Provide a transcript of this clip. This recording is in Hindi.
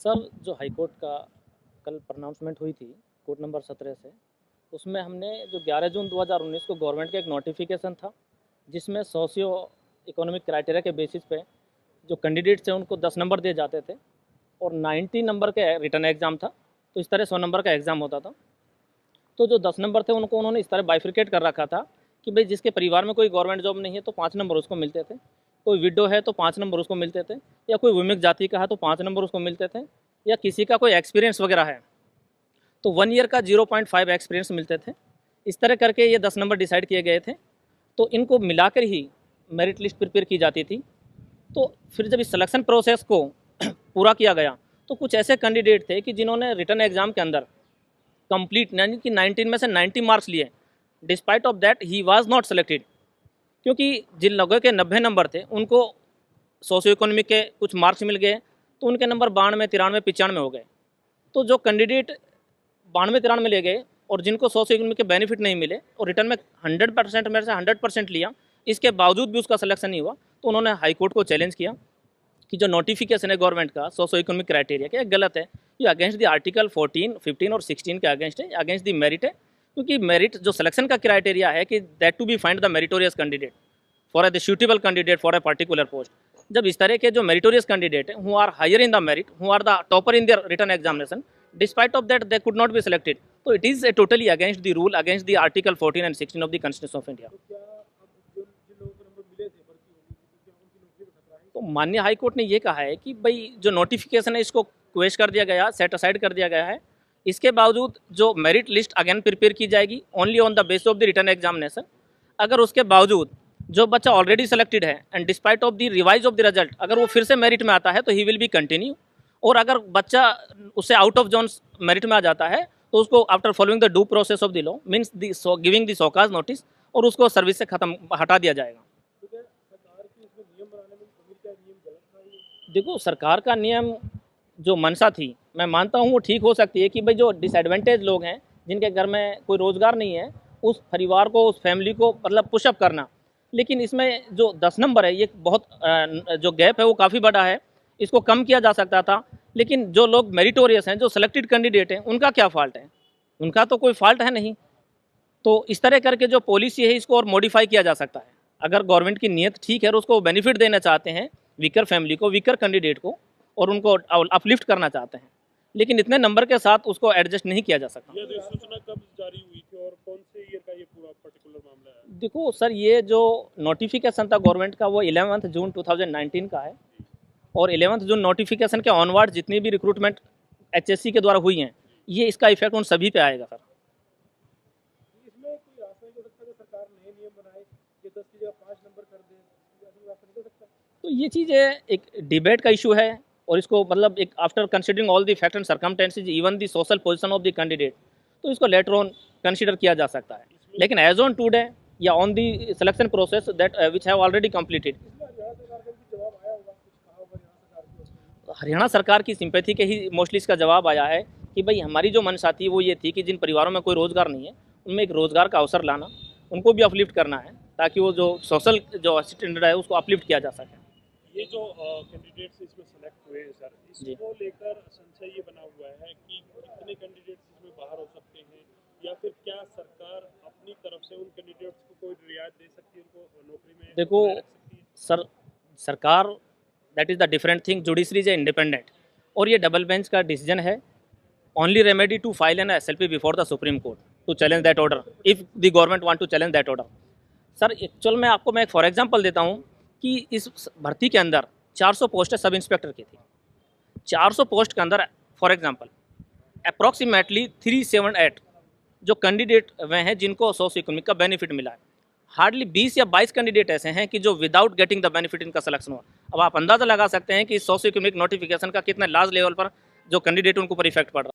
सर, जो हाई कोर्ट का कल प्रोनाउंसमेंट हुई थी कोर्ट नंबर 17 से, उसमें हमने जो 11 जून 2019 को गवर्नमेंट का एक नोटिफिकेशन था, जिसमें सोशियो इकोनॉमिक क्राइटेरिया के बेसिस पे जो कैंडिडेट्स हैं उनको 10 नंबर दिए जाते थे और 90 नंबर के रिटर्न एग्ज़ाम था। तो इस तरह 100 नंबर का एग्ज़ाम होता था। तो जो 10 नंबर थे उनको उन्होंने इस तरह बाइफिकेट कर रखा था कि भाई जिसके परिवार में कोई गवर्नमेंट जॉब नहीं है तो 5 नंबर उसको मिलते थे, कोई विडो है तो 5 नंबर उसको मिलते थे, या कोई विमुक्त जाति का है तो 5 नंबर उसको मिलते थे, या किसी का कोई एक्सपीरियंस वगैरह है तो 1 ईयर का 0.5 एक्सपीरियंस मिलते थे। इस तरह करके ये 10 नंबर डिसाइड किए गए थे। तो इनको मिलाकर ही मेरिट लिस्ट प्रिपेयर की जाती थी। तो फिर जब इस सिलेक्शन प्रोसेस को पूरा किया गया तो कुछ ऐसे कैंडिडेट थे कि जिन्होंने रिटर्न एग्ज़ाम के अंदर कंप्लीट यानी कि 19 में से 90 मार्क्स लिए, despite of that he was not selected, क्योंकि जिन लोगों के 90 नंबर थे उनको सोशियो इकोनॉमिक के कुछ मार्क्स मिल गए तो उनके नंबर 92, 93, 95 हो गए। तो जो कैंडिडेट 92, 93 ले गए और जिनको सोशियो इकोनॉमिक के बेनिफिट नहीं मिले और रिटर्न में 100% में से 100% लिया, इसके बावजूद भी उसका सिलेक्शन नहीं हुआ, तो उन्होंने हाई कोर्ट को चैलेंज किया कि जो नोटिफिकेशन है गवर्नमेंट का सोशियो इकोनॉमिक क्राइटेरिया के गलत है, ये अगेंस्ट द आर्टिकल 14, 15 और 16 के अगेंस्ट है, अगेंस्ट द मेरिट है। क्योंकि मेरिट जो सिलेक्शन का क्राइटेरिया है कि that to be find the meritorious candidate for the suitable candidate for a particular post. जब इस तरह के जो मेरिटोरियस कैंडिडेट हैं who are higher in the merit, who are the topper in their written examination, despite of that they could not be selected, तो it is totally against the rule, against the article 14 and 16 of the constitution of India. तो माननीय हाई कोर्ट ने ये कहा है कि भाई जो नोटिफिकेशन है इसको क्वेश कर दिया गया, सेट असाइड कर दिया गया है। इसके बावजूद जो मेरिट लिस्ट अगेन प्रिपेयर की जाएगी only on the base of the return examination. अगर उसके बावजूद जो बच्चा ऑलरेडी सेलेक्टेड है and despite of the revise of the result अगर वो फिर से मेरिट में आता है तो ही विल बी कंटिन्यू, और अगर बच्चा उससे आउट ऑफ जोन मेरिट में आ जाता है तो उसको after following the due process of the law means giving the show cause notice और उसको सर्विस से हटा दिया जाएगा। देखो, सरकार का नियम जो मंशा थी मैं मानता हूँ वो ठीक हो सकती है कि भाई जो डिसएडवांटेज लोग हैं जिनके घर में कोई रोज़गार नहीं है उस परिवार को, उस फैमिली को मतलब पुशअप करना, लेकिन इसमें जो 10 नंबर है ये बहुत जो गैप है वो काफ़ी बड़ा है, इसको कम किया जा सकता था। लेकिन जो लोग मेरिटोरियस हैं, जो सेलेक्टेड कैंडिडेट हैं, उनका क्या फ़ाल्ट है? उनका तो कोई फ़ाल्ट है नहीं। तो इस तरह करके जो पॉलिसी है इसको और मॉडिफाई किया जा सकता है। अगर गवर्नमेंट की नीयत ठीक है और उसको बेनिफिट देना चाहते हैं वीकर फैमिली को, वीकर कैंडिडेट को, और उनको अपलिफ्ट करना चाहते हैं, लेकिन इतने नंबर के साथ उसको एडजस्ट नहीं किया जा सकता। ये अधिसूचना कब जारी हुई थी और कौन से ईयर का ये पूरा पर्टिकुलर मामला है? देखो सर, ये जो नोटिफिकेशन था गवर्नमेंट का वो 11 जून 2019 का है, और 11 जून नोटिफिकेशन के ऑनवर्ड जितनी भी रिक्रूटमेंट HSC के द्वारा हुई हैं ये इसका इफेक्ट उन सभी पे आएगा सर। इसमें कोई आशा हो सकता है कि सरकार नए नियम बनाए कि 10 की जगह 5 नंबर कर दे, ऐसा रास्ता निकल सकता है? तो ये चीज़ें एक डिबेट का इशू है, और इसको मतलब एक after considering all the fact and circumstances even the social position of the candidate, तो इसको लेटर ऑन कंसीडर किया जा सकता है। लेकिन एज ऑन टुडे या on the selection process that which have already completed, Haryana सरकार की सिंपैथी के ही मोस्टली इसका जवाब आया है कि भाई हमारी जो मंशा थी वो ये थी कि जिन परिवारों में कोई रोज़गार नहीं है उनमें एक रोज़गार का अवसर लाना, उनको भी अपलिफ्ट करना है ताकि वो जो सोशल जो स्टैंडर्ड है उसको अपलिफ्ट किया जा सके। ये जो कैंडिडेट्स इसमें सेलेक्ट हुए हैं सर, इसको लेकर संशय ये बना हुआ है कि कितने कैंडिडेट्स इसमें बाहर हो सकते हैं, या फिर क्या सरकार अपनी तरफ से उन कैंडिडेट्स को कोई रियायत दे सकती है, उनको नौकरी में देखो रख सकती है? सर, सरकार that is the different thing, judiciary is independent, और ये डबल बेंच का डिसीजन है। Only remedy to file an SLP before the Supreme Court to challenge that order if the government want to challenge that order. Sir actual में आपको मैं एक फॉर एग्जांपल देता हूँ कि इस भर्ती के अंदर 400 पोस्टें सब इंस्पेक्टर की थी। 400 पोस्ट के अंदर फॉर एग्जांपल अप्रॉक्सीमेटली 378 जो कैंडिडेट वे हैं जिनको सोशियो इकोनॉमिक का बेनिफिट मिला है। हार्डली 20 या 22 कैंडिडेट ऐसे हैं कि जो विदाउट गेटिंग द बेनिफिट इनका सिलेक्शन हुआ। अब आप अंदाज़ा लगा सकते हैं कि सोशियो इकोनॉमिक नोटिफिकेशन का कितने लार्ज लेवल पर जो कैंडिडेट उनको पर इफेक्ट पड़ रहा है।